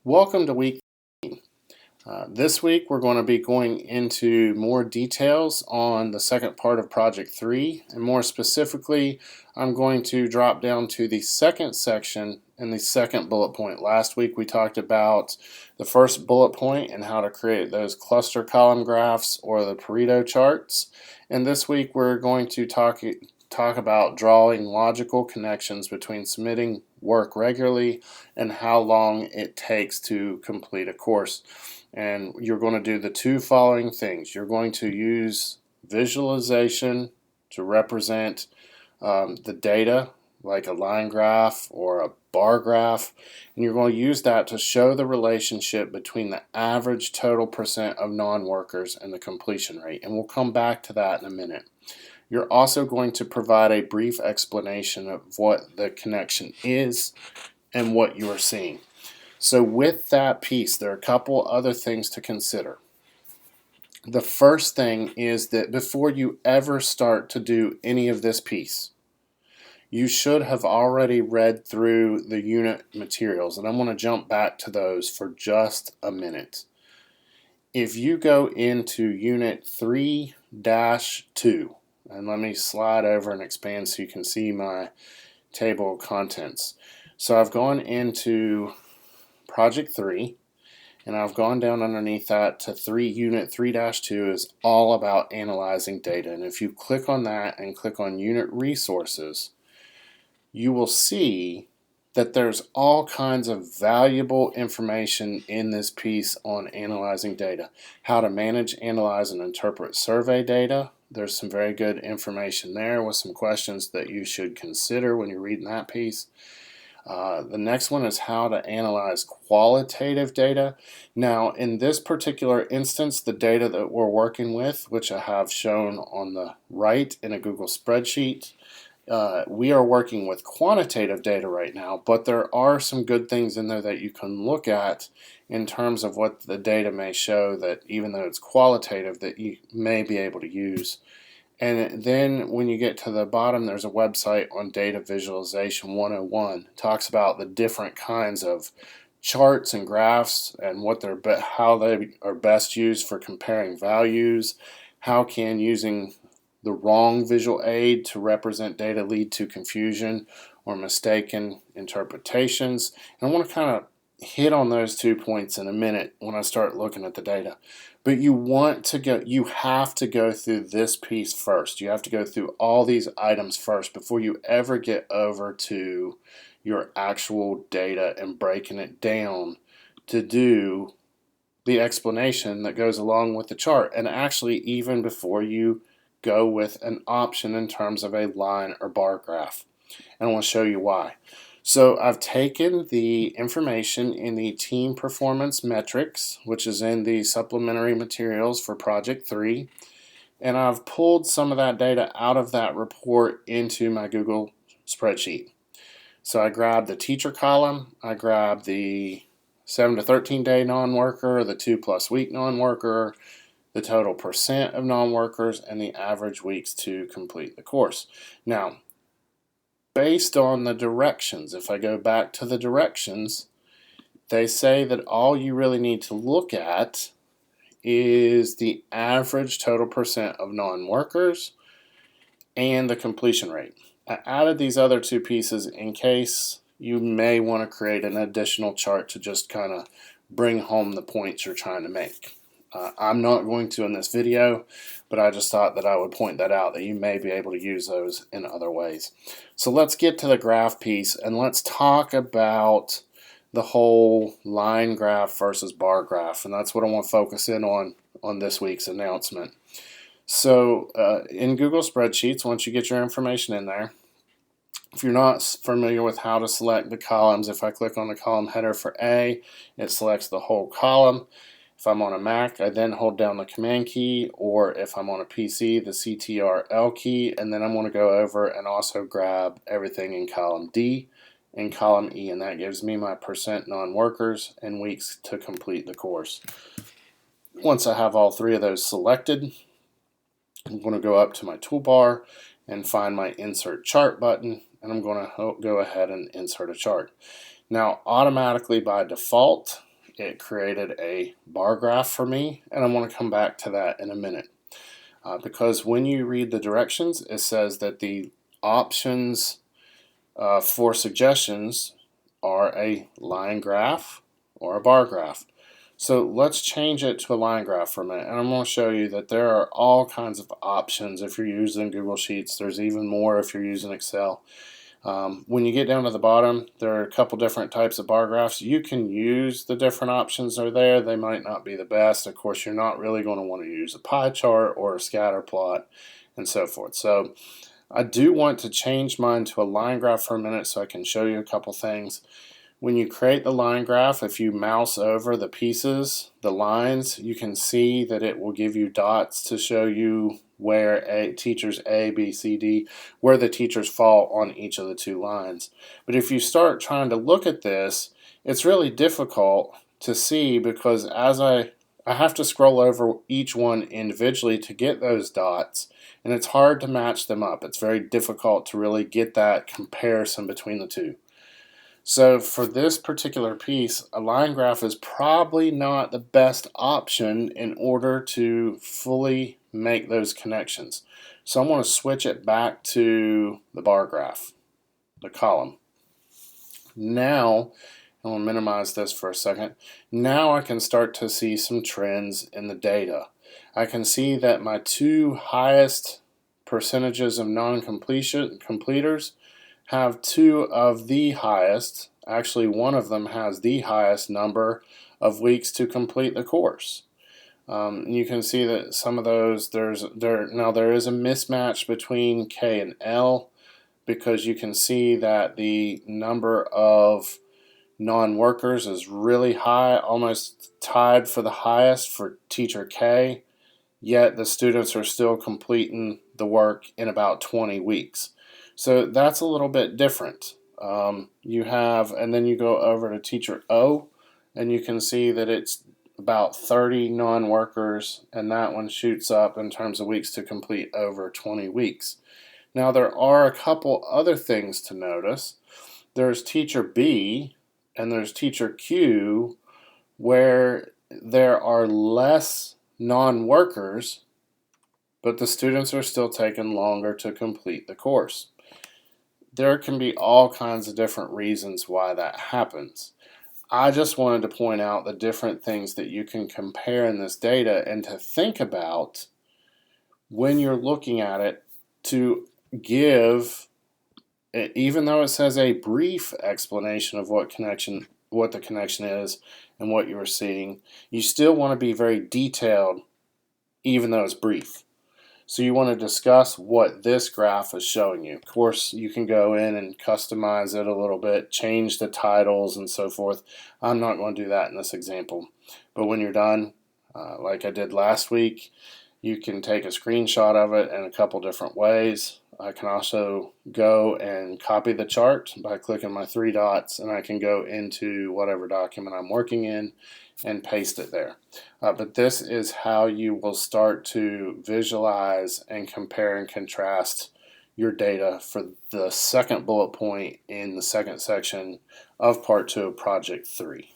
Welcome to week. This week we're going to be going into more details on the second part of Project 3, and more specifically I'm going to drop down to the second section and the second bullet point. Last week we talked about the first bullet point and how to create those cluster column graphs or the Pareto charts, and this week we're going to talk about drawing logical connections between submitting work regularly and how long it takes to complete a course. And you're going to do the two following things. You're going to use visualization to represent the data, like a line graph or a bar graph, and you're going to use that to show the relationship between the average total percent of non-workers and the completion rate, and we'll come back to that in a minute. You're also going to provide a brief explanation of what the connection is and what you are seeing. So with that piece, there are a couple other things to consider. The first thing is that before you ever start to do any of this piece, you should have already read through the unit materials, and I'm going to jump back to those for just a minute. If you go into Unit 3-2, and let me slide over and expand so you can see my table of contents. So I've gone into Project 3, and I've gone down underneath that to Unit 3-2 is all about analyzing data. And if you click on that and click on Unit Resources, you will see that there's all kinds of valuable information in this piece on analyzing data. How to manage, analyze, and interpret survey data. There's some very good information there with some questions that you should consider when you're reading that piece. The next one is how to analyze qualitative data. Now, in this particular instance, the data that we're working with, which I have shown on the right in a Google spreadsheet, we are working with quantitative data right now, but there are some good things in there that you can look at in terms of what the data may show, that even though it's qualitative, that you may be able to use. And then when you get to the bottom, there's a website on Data Visualization 101. It talks about the different kinds of charts and graphs and how they are best used for comparing values. How can using the wrong visual aid to represent data lead to confusion or mistaken interpretations. And I want to kind of hit on those 2 points in a minute when I start looking at the data. But you have to go through this piece first. You have to go through all these items first before you ever get over to your actual data and breaking it down to do the explanation that goes along with the chart. And actually, even before you go with an option in terms of a line or bar graph. And I want to show you why. So I've taken the information in the team performance metrics, which is in the supplementary materials for Project 3, and I've pulled some of that data out of that report into my Google spreadsheet. So I grabbed the teacher column, I grabbed the 7 to 13 day non-worker, the 2+ week non-worker, the total percent of non-workers, and the average weeks to complete the course. Now, based on the directions, if I go back to the directions, they say that all you really need to look at is the average total percent of non-workers and the completion rate. I added these other two pieces in case you may want to create an additional chart to just kind of bring home the points you're trying to make. I'm not going to in this video, but I just thought that I would point that out, that you may be able to use those in other ways. So let's get to the graph piece, and let's talk about the whole line graph versus bar graph, and that's what I want to focus in on this week's announcement. So in Google Spreadsheets, once you get your information in there, if you're not familiar with how to select the columns, if I click on the column header for A, it selects the whole column. If I'm on a Mac, I then hold down the Command key, or if I'm on a PC, the CTRL key, and then I'm going to go over and also grab everything in column D and column E, and that gives me my percent non-workers and weeks to complete the course. Once I have all three of those selected, I'm going to go up to my toolbar and find my Insert Chart button, and I'm going to go ahead and insert a chart. Now, automatically by default, it created a bar graph for me, and I'm going to come back to that in a minute. Because when you read the directions, it says that the options for suggestions are a line graph or a bar graph. So let's change it to a line graph for a minute, and I'm going to show you that there are all kinds of options if you're using Google Sheets. There's even more if you're using Excel. When you get down to the bottom, there are a couple different types of bar graphs. You can use the different options that are there. They might not be the best. Of course, you're not really going to want to use a pie chart or a scatter plot and so forth. So I do want to change mine to a line graph for a minute so I can show you a couple things. When you create the line graph, if you mouse over the pieces, the lines, you can see that it will give you dots to show you where teachers A, B, C, D, where the teachers fall on each of the two lines. But if you start trying to look at this, it's really difficult to see because as I have to scroll over each one individually to get those dots, and it's hard to match them up. It's very difficult to really get that comparison between the two. So for this particular piece, a line graph is probably not the best option in order to fully make those connections. So I'm going to switch it back to the bar graph, the column. Now, I'm going to minimize this for a second. Now I can start to see some trends in the data. I can see that my two highest percentages of non-completers have two of the highest, actually one of them has the highest number of weeks to complete the course. You can see that some of those, there is a mismatch between K and L because you can see that the number of non-workers is really high, almost tied for the highest for teacher K, yet the students are still completing the work in about 20 weeks. So that's a little bit different. And then you go over to teacher O, and you can see that it's about 30 non-workers, and that one shoots up in terms of weeks to complete over 20 weeks. Now there are a couple other things to notice. There's teacher B and there's teacher Q where there are less non-workers, but the students are still taking longer to complete the course. There can be all kinds of different reasons why that happens. I just wanted to point out the different things that you can compare in this data and to think about when you're looking at it to give, even though it says a brief explanation of what the connection is and what you are seeing, you still want to be very detailed even though it's brief. So you want to discuss what this graph is showing you. Of course, you can go in and customize it a little bit, change the titles and so forth. I'm not going to do that in this example. But when you're done, like I did last week, you can take a screenshot of it in a couple different ways. I can also go and copy the chart by clicking my three dots, and I can go into whatever document I'm working in and paste it there. But this is how you will start to visualize and compare and contrast your data for the second bullet point in the second section of Part 2 of Project 3.